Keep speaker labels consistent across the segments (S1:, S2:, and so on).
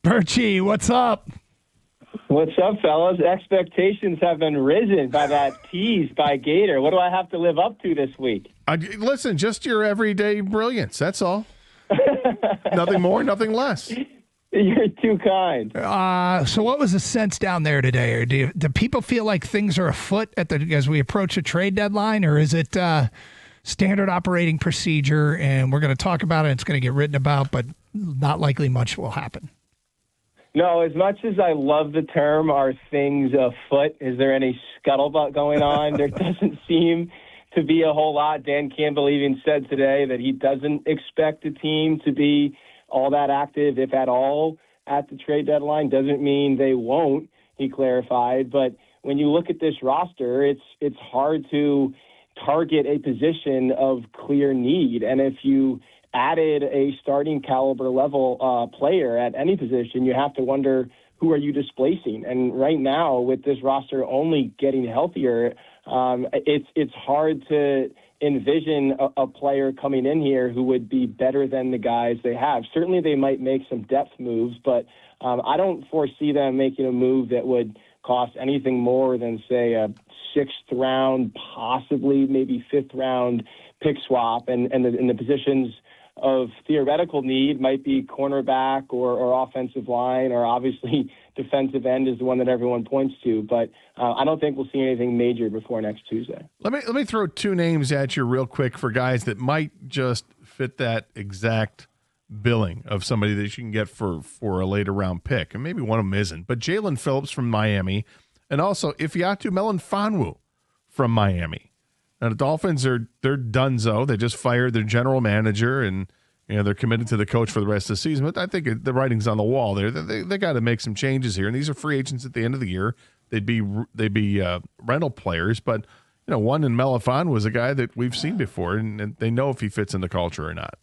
S1: Birchie, what's up?
S2: What's up, fellas? Expectations have been risen by that tease by Gator. What do I have to live up to this week?
S3: Listen, just your everyday brilliance. That's all. Nothing more, nothing less.
S2: You're too kind.
S1: So what was the sense down there today? Or do people feel like things are afoot as we approach a trade deadline, or is it standard operating procedure and we're going to talk about it, it's going to get written about, but not likely much will happen?
S2: No, as much as I love the term, are things afoot? Is there any scuttlebutt going on? There doesn't seem to be a whole lot. Dan Campbell even said today that he doesn't expect the team to be all that active, if at all, at the trade deadline. Doesn't mean they won't, he clarified. But when you look at this roster, it's hard to target a position of clear need. And if you added a starting caliber level player at any position, you have to wonder, who are you displacing? And right now, with this roster only getting healthier, it's hard to envision a player coming in here who would be better than the guys they have. Certainly they might make some depth moves, but I don't foresee them making a move that would cost anything more than, say, a sixth round, possibly maybe fifth round pick swap. And the positions of theoretical need might be cornerback or offensive line, or obviously defensive end is the one that everyone points to. But I don't think we'll see anything major before next Tuesday.
S3: Let me throw two names at you real quick for guys that might just fit that exact billing of somebody that you can get for a later round pick, and maybe one of them isn't. But Jalen Phillips from Miami, and also Ifeatu Melifonwu from Miami. Now, the Dolphins they're donezo. They just fired their general manager, and they're committed to the coach for the rest of the season. But I think the writing's on the wall there. They got to make some changes here, and these are free agents at the end of the year. They'd be rental players, but one in Melifonwu was a guy that we've seen before, and they know if he fits in the culture or not.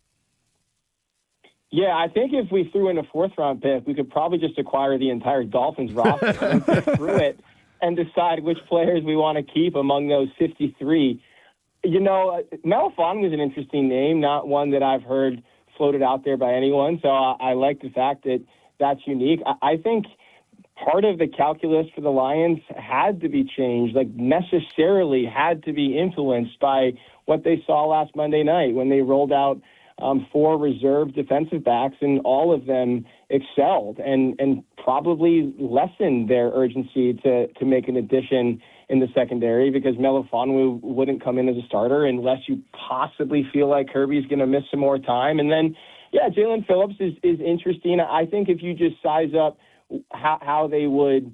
S2: Yeah, I think if we threw in a fourth-round pick, we could probably just acquire the entire Dolphins roster and pick through it and decide which players we want to keep among those 53. Melifonwu was an interesting name, not one that I've heard floated out there by anyone, so I like the fact that that's unique. I think part of the calculus for the Lions had to be changed, necessarily had to be influenced by what they saw last Monday night when they rolled out 4 reserve defensive backs, and all of them excelled and probably lessened their urgency to make an addition in the secondary, because Melifonwu wouldn't come in as a starter unless you possibly feel like Kirby's going to miss some more time. And then, Jalen Phillips is interesting. I think if you just size up how they would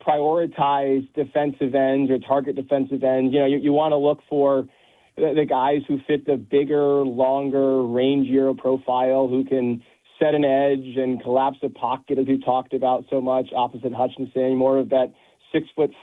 S2: prioritize defensive ends or target defensive ends, you want to look for the guys who fit the bigger, longer, rangier profile, who can set an edge and collapse the pocket, as we talked about so much, opposite Hutchinson, more of that 6'5",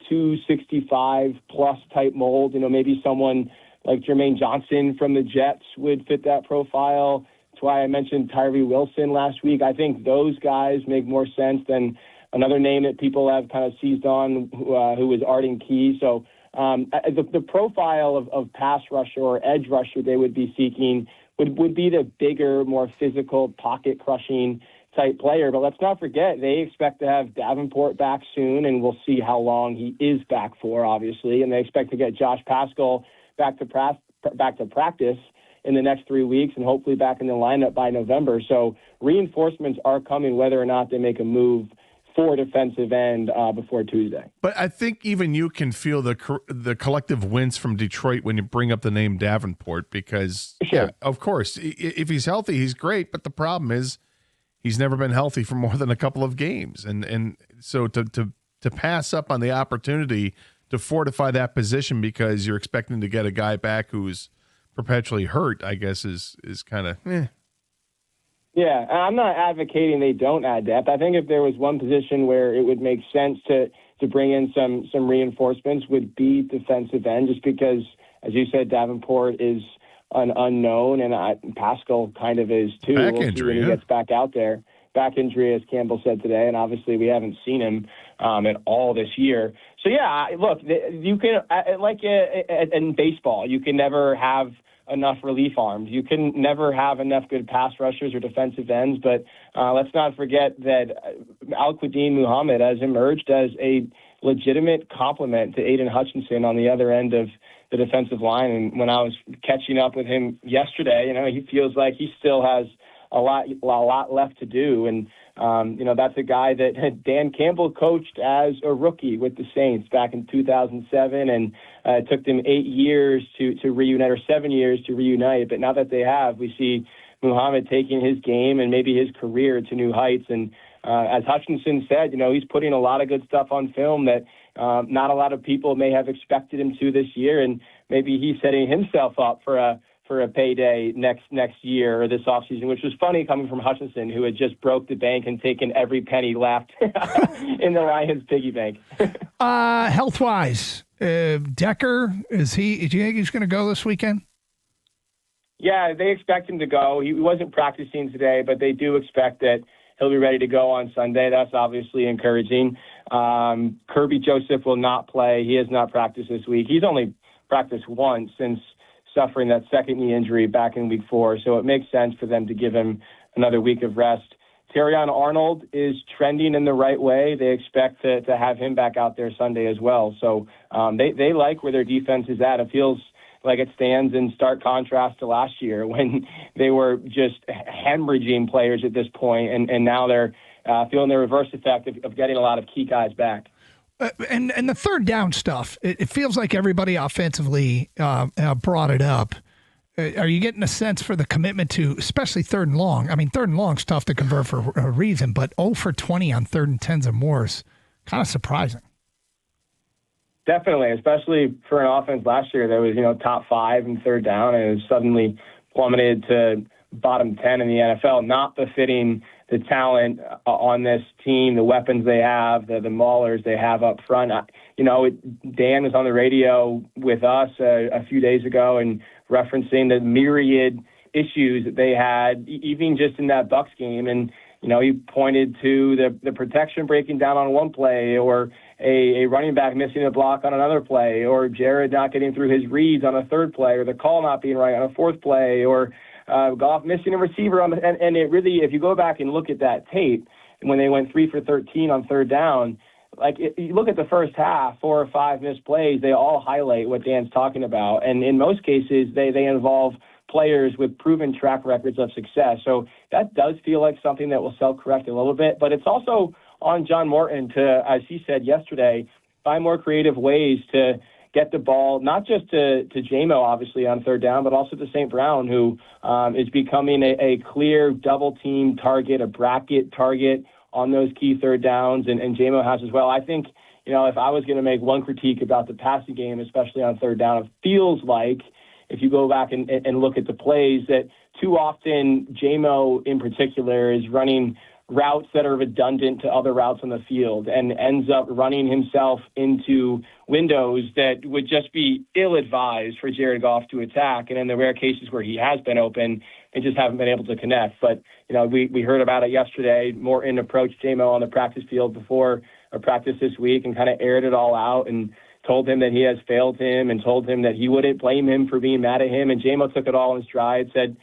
S2: 265 plus type mold. Maybe someone like Jermaine Johnson from the Jets would fit that profile. That's why I mentioned Tyree Wilson last week. I think those guys make more sense than another name that people have kind of seized on, who was Arden Key. So the profile of pass rusher or edge rusher they would be seeking would be the bigger, more physical, pocket-crushing type player. But let's not forget, they expect to have Davenport back soon, and we'll see how long he is back for, obviously. And they expect to get Josh Paschal back to practice in the next 3 weeks, and hopefully back in the lineup by November. So reinforcements are coming, whether or not they make a move for defensive end before Tuesday.
S3: But I think even you can feel the collective wince from Detroit when you bring up the name Davenport, because,
S2: sure.
S3: Of course, if he's healthy, he's great. But the problem is he's never been healthy for more than a couple of games. And so to pass up on the opportunity to fortify that position because you're expecting to get a guy back who's perpetually hurt, I guess is kind of
S2: Yeah, I'm not advocating they don't add depth. I think if there was one position where it would make sense to bring in some reinforcements, would be defensive end, just because, as you said, Davenport is an unknown, and Paschal kind of is too.
S3: Back injury,
S2: when he gets back out there. Back injury, as Campbell said today, and obviously we haven't seen him at all this year. So, look, you can, in baseball, you can never have enough relief arms. You can never have enough good pass rushers or defensive ends, but let's not forget that Al-Quadin Muhammad has emerged as a legitimate complement to Aiden Hutchinson on the other end of the defensive line. And when I was catching up with him yesterday, he feels like he still has a lot left to do. And, that's a guy that Dan Campbell coached as a rookie with the Saints back in 2007. And it took them 8 years to reunite, or 7 years to reunite. But now that they have, we see Muhammad taking his game and maybe his career to new heights. And as Hutchinson said, he's putting a lot of good stuff on film that not a lot of people may have expected him to this year. And maybe he's setting himself up for a payday next year or this offseason, which was funny coming from Hutchinson, who had just broke the bank and taken every penny left in the Lions piggy bank.
S1: Health-wise, Decker, do you think he's going to go this weekend?
S2: Yeah, they expect him to go. He wasn't practicing today, but they do expect that he'll be ready to go on Sunday. That's obviously encouraging. Kirby Joseph will not play. He has not practiced this week. He's only practiced once since suffering that second knee injury back in week 4. So it makes sense for them to give him another week of rest. Terrion Arnold is trending in the right way. They expect to have him back out there Sunday as well. So they like where their defense is at. It feels like it stands in stark contrast to last year when they were just hemorrhaging players at this point, and now they're feeling the reverse effect of getting a lot of key guys back.
S1: And the third down stuff, it feels like everybody offensively brought it up. Are you getting a sense for the commitment to, especially third and long? I mean, third and long is tough to convert for a reason, but 0 for 20 on 3rd and 10s or more is kind of surprising.
S2: Definitely, especially for an offense last year that was, top 5 in third down, and it suddenly plummeted to bottom 10 in the NFL, not befitting the talent on this team, the weapons they have, the maulers they have up front. Dan was on the radio with us a few days ago and referencing the myriad issues that they had, even just in that Bucs game. And, he pointed to the protection breaking down on one play, or a running back missing a block on another play, or Jared not getting through his reads on a third play, or the call not being right on a fourth play, or Goff missing a receiver and it really, if you go back and look at that tape, when they went 3 for 13 on third down, you look at the first half, 4 or 5 missed plays, they all highlight what Dan's talking about. And in most cases, they involve players with proven track records of success. So that does feel like something that will self-correct a little bit, but it's also on John Morton to, as he said yesterday, find more creative ways to get the ball, not just to J-Mo, obviously, on third down, but also to St. Brown, who is becoming a clear double-team target, a bracket target on those key third downs, and J-Mo has as well. I think, if I was going to make one critique about the passing game, especially on third down, it feels like, if you go back and look at the plays, that too often J-Mo in particular is running routes that are redundant to other routes on the field and ends up running himself into windows that would just be ill-advised for Jared Goff to attack. And in the rare cases where he has been open, they just haven't been able to connect. But, we heard about it yesterday. Morton approached J-Mo on the practice field before a practice this week and kind of aired it all out and told him that he has failed him and told him that he wouldn't blame him for being mad at him. And J-Mo took it all in stride, said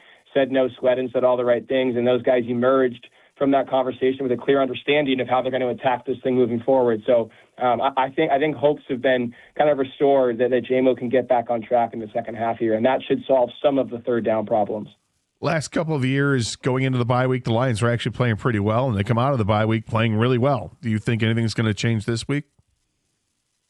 S2: no sweat, and said all the right things. And those guys emerged from that conversation with a clear understanding of how they're going to attack this thing moving forward. So I think hopes have been kind of restored that J-Mo can get back on track in the second half here, and that should solve some of the third down problems.
S3: Last couple of years going into the bye week, the Lions were actually playing pretty well, and they come out of the bye week playing really well. Do you think anything's going to change this week?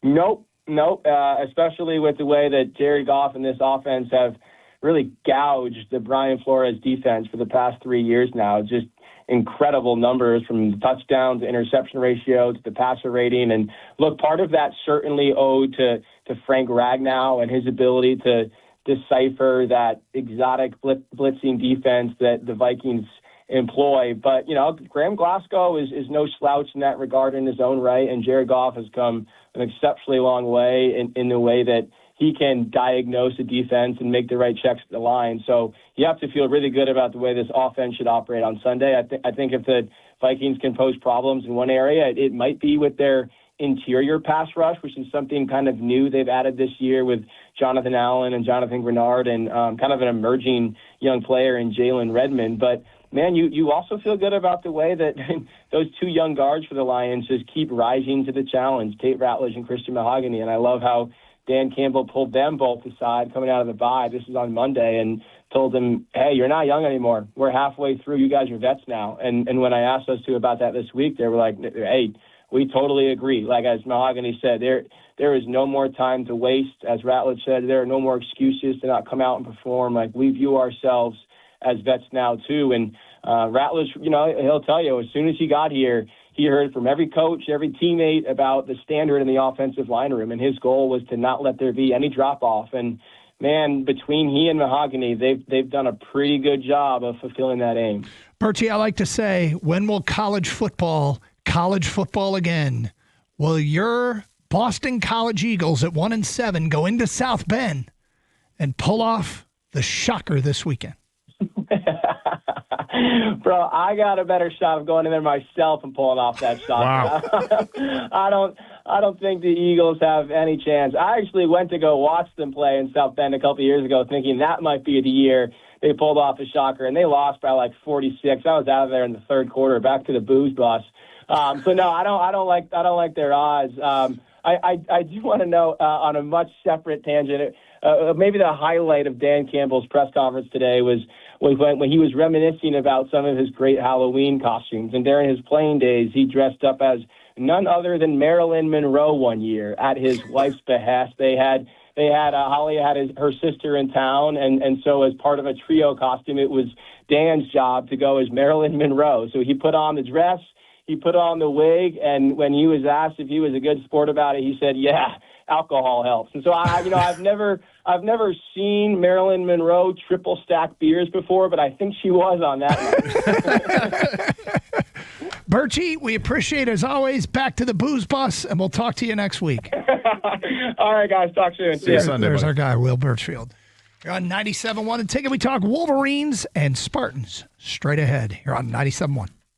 S2: Nope. Especially with the way that Jared Goff and this offense have really gouged the Brian Flores defense for the past 3 years now. Just incredible numbers from the touchdown to interception ratio to the passer rating. And look, part of that certainly owed to Frank Ragnow and his ability to decipher that exotic blitzing defense that the Vikings employ. But, Graham Glasgow is no slouch in that regard in his own right, and Jared Goff has come an exceptionally long way in the way that he can diagnose a defense and make the right checks at the line. So you have to feel really good about the way this offense should operate on Sunday. I think if the Vikings can pose problems in one area, it might be with their interior pass rush, which is something kind of new they've added this year with Jonathan Allen and Jonathan Grenard and kind of an emerging young player in Jalen Redmond. But, man, you also feel good about the way that those two young guards for the Lions just keep rising to the challenge, Tate Ratledge and Christian Mahogany. And I love how Dan Campbell pulled them both aside coming out of the bye. This is on Monday, and told them, hey, you're not young anymore. We're halfway through. You guys are vets now. And when I asked those two about that this week, they were like, hey, we totally agree. Like, as Mahogany said, there is no more time to waste. As Ratledge said, there are no more excuses to not come out and perform. Like, we view ourselves as vets now, too. And Ratledge, he'll tell you, as soon as he got here, he heard from every coach, every teammate about the standard in the offensive line room, and his goal was to not let there be any drop-off. And, man, between he and Mahogany, they've done a pretty good job of fulfilling that aim.
S1: Bertie, I like to say, when will college football again? Will your Boston College Eagles at 1-7 go into South Bend and pull off the shocker this weekend?
S2: Bro, I got a better shot of going in there myself and pulling off that shot.
S3: Wow.
S2: I don't think the Eagles have any chance. I actually went to go watch them play in South Bend a couple of years ago, thinking that might be the year they pulled off a shocker, and they lost by like 46. I was out of there in the third quarter, back to the booze bus. So no, I don't like their odds. I do want to know on a much separate tangent. Maybe the highlight of Dan Campbell's press conference today was when he was reminiscing about some of his great Halloween costumes. And during his playing days, he dressed up as none other than Marilyn Monroe one year at his wife's behest. Holly had her sister in town, and so as part of a trio costume, it was Dan's job to go as Marilyn Monroe. So he put on the dress, he put on the wig, and when he was asked if he was a good sport about it, he said, yeah, alcohol helps. And so I've never seen Marilyn Monroe triple stack beers before, but I think she was on that night.
S1: Burchie, we appreciate it as always. Back to the booze bus, and we'll talk to you next week.
S2: All right, guys. Talk soon.
S3: See you Sunday.
S1: There's our guy, Will Burchfield. You're on 97.1 and Ticket. We talk Wolverines and Spartans straight ahead. You're on 97.1.